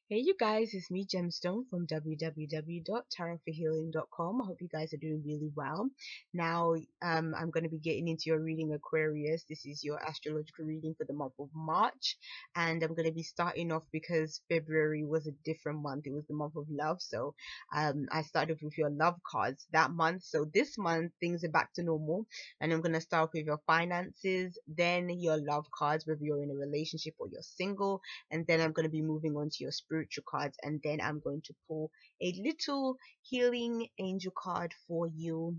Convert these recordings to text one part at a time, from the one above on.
Hey you guys, it's me Gemstone from www.tarotforhealing.com. I hope you guys are doing really well. Now, I'm going to be getting into your reading Aquarius. This is your astrological reading for the month of March, and I'm going to be starting off because February was a different month. It was the month of love, so I started with your love cards that month. So this month things are back to normal, and I'm going to start with your finances, then your love cards, whether you're in a relationship or you're single, and then I'm going to be moving on to your spiritual cards, and then I'm going to pull a little healing angel card for you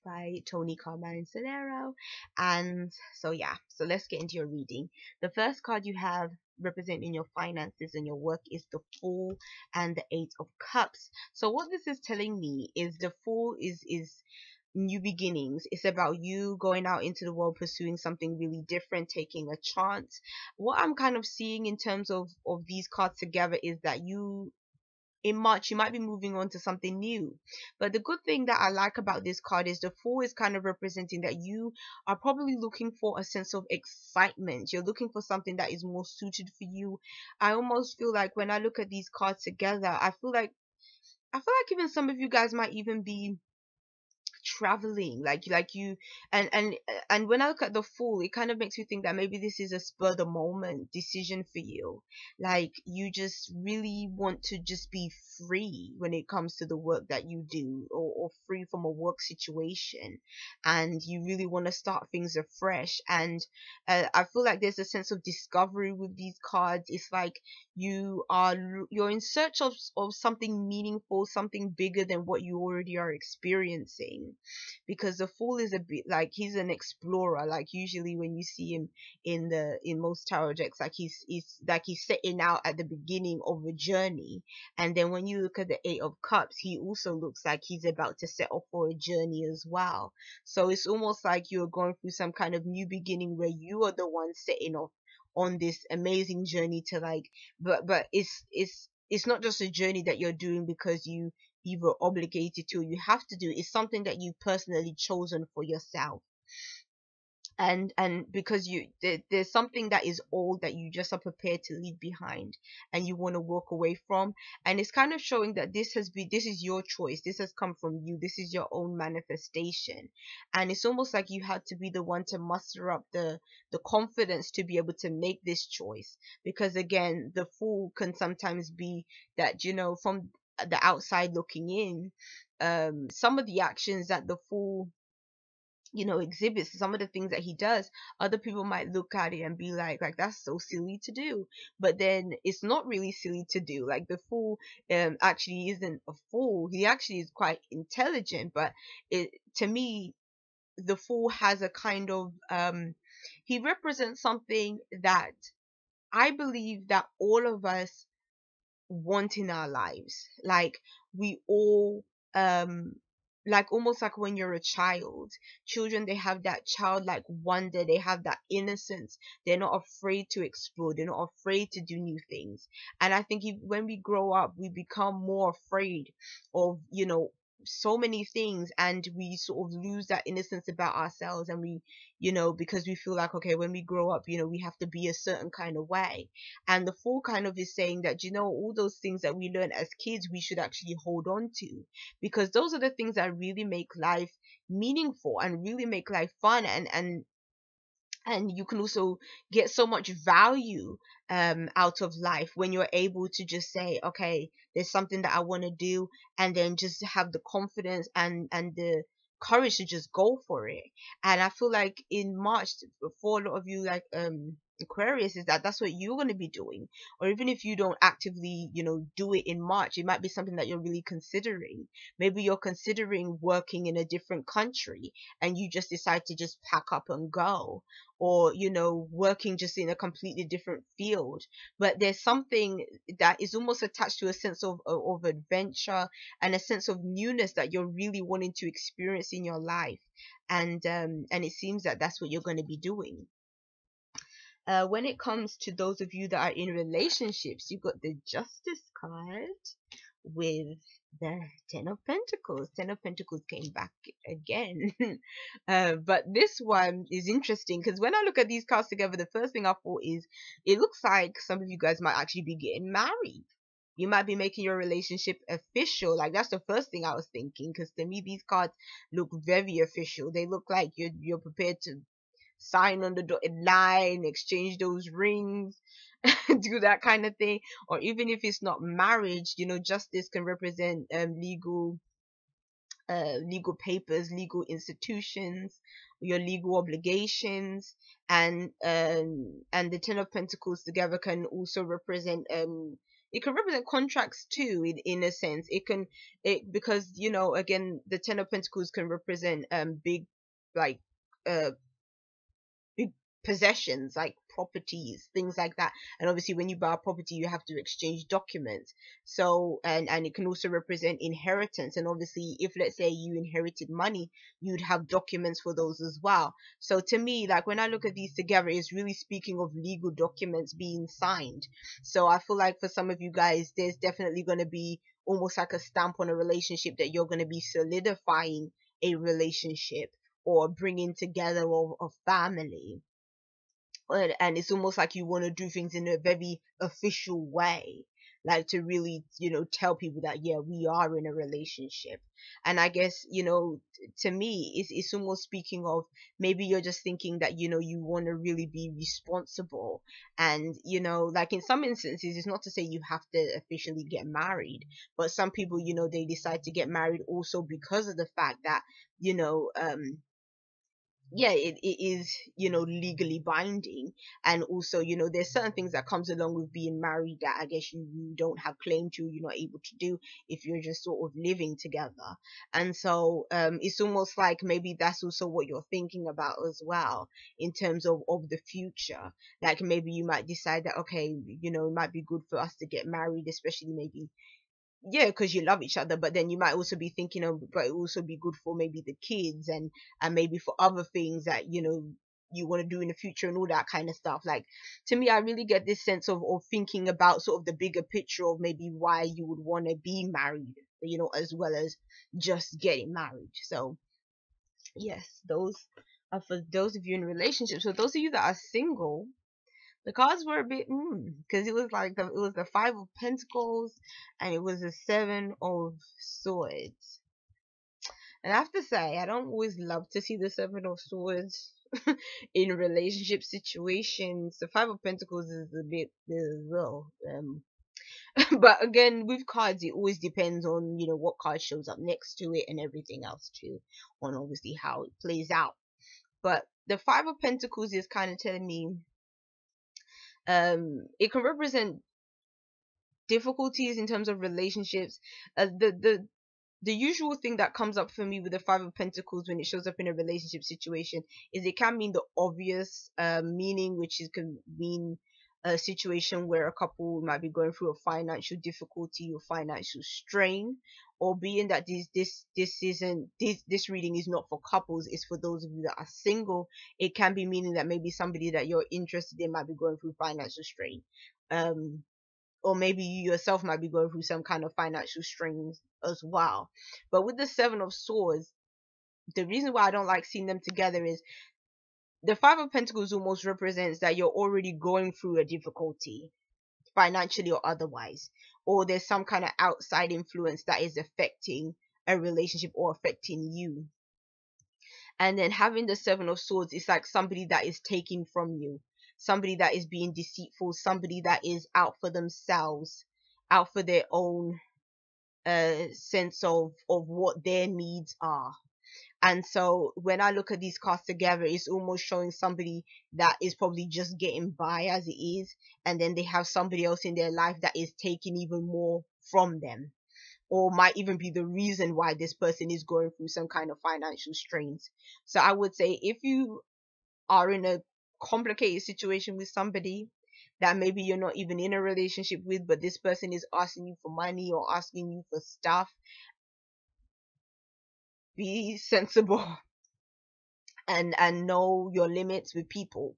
by Tony Carmine Solero. And so yeah, so let's get into your reading. The first card you have representing your finances and your work is the Fool and the Eight of Cups. So what this is telling me is the Fool is new beginnings. It's about you going out into the world, pursuing something really different, taking a chance. What I'm kind of seeing in terms of these cards together is that you, in March, you might be moving on to something new. But the good thing that I like about this card is the Fool is kind of representing that you are probably looking for a sense of excitement. You're looking for something that is more suited for you. I almost feel like when I look at these cards together, I feel like even some of you guys might even be traveling, like you. And when I look at the Fool, it kind of makes me think that maybe this is a spur of the moment decision for you. Like you just really want to just be free when it comes to the work that you do, or free from a work situation, and you really want to start things afresh. And I feel like there's a sense of discovery with these cards. It's like you're in search of something meaningful, something bigger than what you already are experiencing, because the Fool is a bit like he's an explorer. Like usually when you see him in most tarot decks, like he's setting out at the beginning of a journey. And then when you look at the Eight of Cups, he also looks like he's about to set off for a journey as well. So it's almost like you're going through some kind of new beginning where you are the one setting off on this amazing journey to, like, but it's not just a journey that you're doing because you either obligated to or you have to do. It's something that you personally chosen for yourself. And because there's something that is old that you just are prepared to leave behind, and you want to walk away from. And it's kind of showing that this is your choice, this has come from you, this is your own manifestation. And it's almost like you had to be the one to muster up the confidence to be able to make this choice, because again, the Fool can sometimes be that, from the outside looking in, some of the actions that the Fool exhibits, some of the things that he does, other people might look at it and be like that's so silly to do. But then it's not really silly to do. Like the Fool actually isn't a fool, he actually is quite intelligent. But to me, the Fool has a kind of he represents something that I believe that all of us want in our lives. Like we all, um like almost like when you're a child, children, they have that childlike wonder, they have that innocence, they're not afraid to explore, they're not afraid to do new things. And I think when we grow up, we become more afraid of, so many things, and we sort of lose that innocence about ourselves. And we, because we feel like, okay, when we grow up, we have to be a certain kind of way. And the Fool kind of is saying that, all those things that we learn as kids, we should actually hold on to, because those are the things that really make life meaningful and really make life fun. And you can also get so much value out of life when you're able to just say, okay, there's something that I want to do, and then just have the confidence and the courage to just go for it. And I feel like in March, for a lot of you, like Aquarius, is that that's what you're going to be doing. Or even if you don't actively, do it in March, it might be something that you're really considering. Maybe you're considering working in a different country, and you just decide to just pack up and go. Or, working just in a completely different field. But there's something that is almost attached to a sense of adventure and a sense of newness that you're really wanting to experience in your life. And it seems that that's what you're going to be doing. When it comes to those of you that are in relationships, you've got the Justice card, with the Ten of Pentacles. Ten of Pentacles came back again. But this one is interesting because when I look at these cards together, the first thing I thought is it looks like some of you guys might actually be getting married. You might be making your relationship official. Like, that's the first thing I was thinking, because to me these cards look very official. They look like you're prepared to sign on the dotted line, exchange those rings, do that kind of thing. Or even if it's not marriage, justice can represent legal papers, legal institutions, your legal obligations, and the Ten of Pentacles together can also represent it can represent contracts too, in a sense. Because again, the Ten of Pentacles can represent big, like, uh big possessions, like properties, things like that. And obviously when you buy a property, you have to exchange documents. So, and it can also represent inheritance. And obviously if, let's say, you inherited money, you'd have documents for those as well. So to me, like, when I look at these together, it's really speaking of legal documents being signed. So I feel like for some of you guys, there's definitely going to be almost like a stamp on a relationship, that you're going to be solidifying a relationship or bringing together of a family. And it's almost like you want to do things in a very official way, like to really tell people that, yeah, we are in a relationship. And I guess, to me, it's almost speaking of, maybe you're just thinking that you want to really be responsible. And like, in some instances, it's not to say you have to officially get married, but some people, they decide to get married also because of the fact that yeah, it is legally binding. And also, there's certain things that comes along with being married that I guess you don't have claim to, you're not able to do if you're just sort of living together. And so it's almost like maybe that's also what you're thinking about as well, in terms of the future. Like, maybe you might decide that, okay, it might be good for us to get married, especially maybe, yeah, because you love each other. But then you might also be thinking of, but it also be good for maybe the kids, and maybe for other things that you want to do in the future and all that kind of stuff. Like, to me, I really get this sense of thinking about sort of the bigger picture of maybe why you would want to be married, as well as just getting married. So yes, those are for those of you in relationships. So those of you that are single, the cards were a bit because it was like it was the Five of Pentacles and it was the Seven of Swords. And I have to say, I don't always love to see the Seven of Swords in relationship situations. The Five of Pentacles is a bit well, but again, with cards, it always depends on what card shows up next to it and everything else too, on obviously how it plays out. But the Five of Pentacles is kind of telling me it can represent difficulties in terms of relationships. The usual thing that comes up for me with the Five of Pentacles when it shows up in a relationship situation is it can mean the obvious meaning, which can mean a situation where a couple might be going through a financial difficulty or financial strain, or being that this reading is not for couples, it's for those of you that are single. It can be meaning that maybe somebody that you're interested in might be going through financial strain, or maybe you yourself might be going through some kind of financial strains as well. But with the Seven of Swords, the reason why I don't like seeing them together is the Five of Pentacles almost represents that you're already going through a difficulty, financially or otherwise, or there's some kind of outside influence that is affecting a relationship or affecting you. And then having the Seven of Swords is like somebody that is taking from you, somebody that is being deceitful, somebody that is out for themselves, out for their own sense of what their needs are. And so when I look at these cards together, it's almost showing somebody that is probably just getting by as it is, and then they have somebody else in their life that is taking even more from them, or might even be the reason why this person is going through some kind of financial strains. So I would say, if you are in a complicated situation with somebody that maybe you're not even in a relationship with, but this person is asking you for money or asking you for stuff, be sensible and know your limits with people.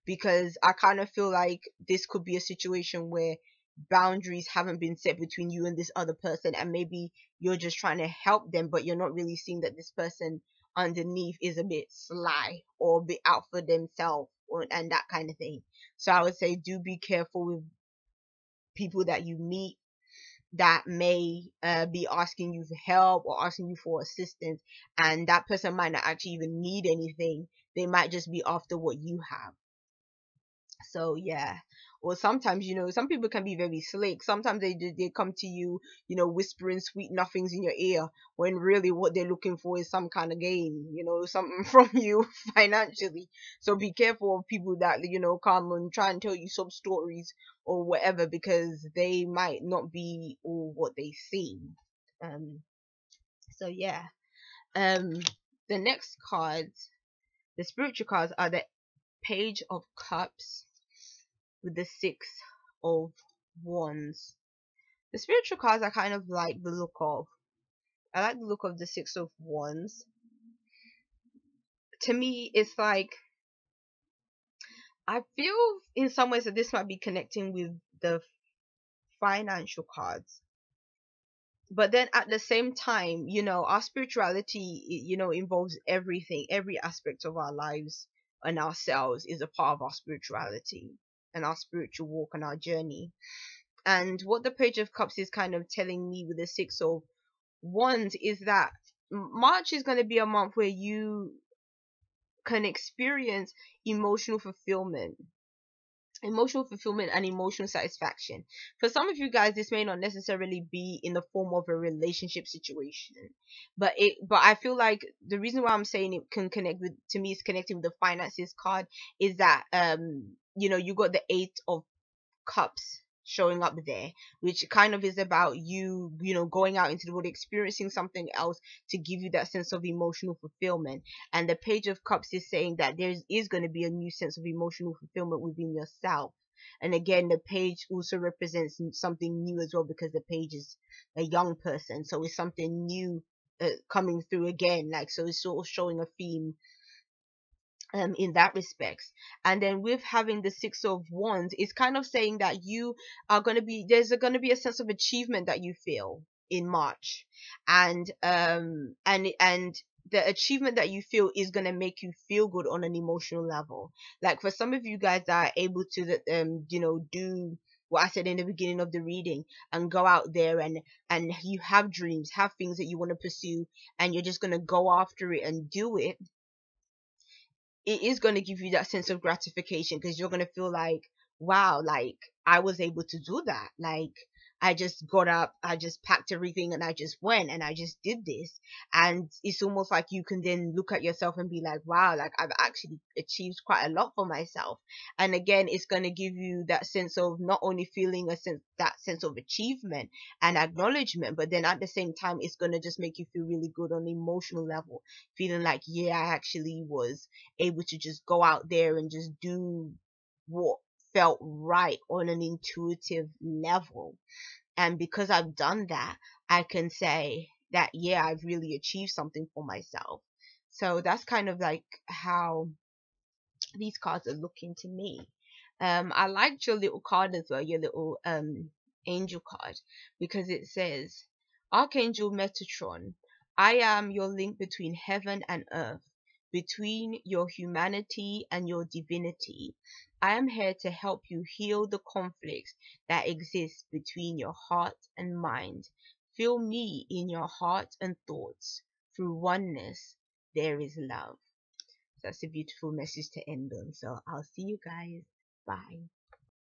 Because I kind of feel like this could be a situation where boundaries haven't been set between you and this other person, and maybe you're just trying to help them, but you're not really seeing that this person underneath is a bit sly or a bit out for themselves, and that kind of thing. So I would say do be careful with people that you meet that may be asking you for help or asking you for assistance, and that person might not actually even need anything. They might just be after what you have. So yeah. Or sometimes, some people can be very slick. Sometimes they come to you, whispering sweet nothings in your ear, when really what they're looking for is some kind of gain, something from you financially. So be careful of people that, come and try and tell you some stories or whatever, because they might not be all what they seem. So yeah. The next cards, the spiritual cards, are the Page of Cups with the Six of Wands. The spiritual cards I kind of like the look of. I like the look of the Six of Wands. To me, it's like, I feel in some ways that this might be connecting with the financial cards. But then at the same time, our spirituality, involves everything. Every aspect of our lives and ourselves is a part of our spirituality and our spiritual walk and our journey. And what the Page of Cups is kind of telling me with the Six of Wands is that March is going to be a month where you can experience emotional fulfillment and emotional satisfaction. For some of you guys, this may not necessarily be in the form of a relationship situation, but I feel like the reason why I'm saying it can connect with, to me, is connecting with the finances card, is that you got the Eight of Cups showing up there, which kind of is about you going out into the world, experiencing something else to give you that sense of emotional fulfillment. And the Page of Cups is saying that there is going to be a new sense of emotional fulfillment within yourself. And again, the page also represents something new as well, because the page is a young person, so it's something new coming through again, like, so it's sort of showing a theme in that respects. And then with having the Six of Wands, it's kind of saying that you are going to be, there's going to be a sense of achievement that you feel in March, and the achievement that you feel is going to make you feel good on an emotional level. Like for some of you guys that are able to do what I said in the beginning of the reading, and go out there and you have dreams, have things that you want to pursue, and you're just going to go after it and do it, it is going to give you that sense of gratification, because you're going to feel like, wow, like I was able to do that. Like I just got up, I just packed everything, and I just went and I just did this. And it's almost like you can then look at yourself and be like, wow, like I've actually achieved quite a lot for myself. And again, it's going to give you that sense of not only feeling that sense of achievement and acknowledgement, but then at the same time, it's going to just make you feel really good on the emotional level, feeling like, yeah, I actually was able to just go out there and just do what felt right on an intuitive level. And because I've done that, I can say that, yeah, I've really achieved something for myself. So that's kind of like how these cards are looking to me. I liked your little card as well, your little angel card, because it says, Archangel Metatron, I am your link between heaven and earth, between your humanity and your divinity. I am here to help you heal the conflicts that exist between your heart and mind. Feel me in your heart and thoughts. Through oneness, there is love. That's a beautiful message to end on. So I'll see you guys. Bye.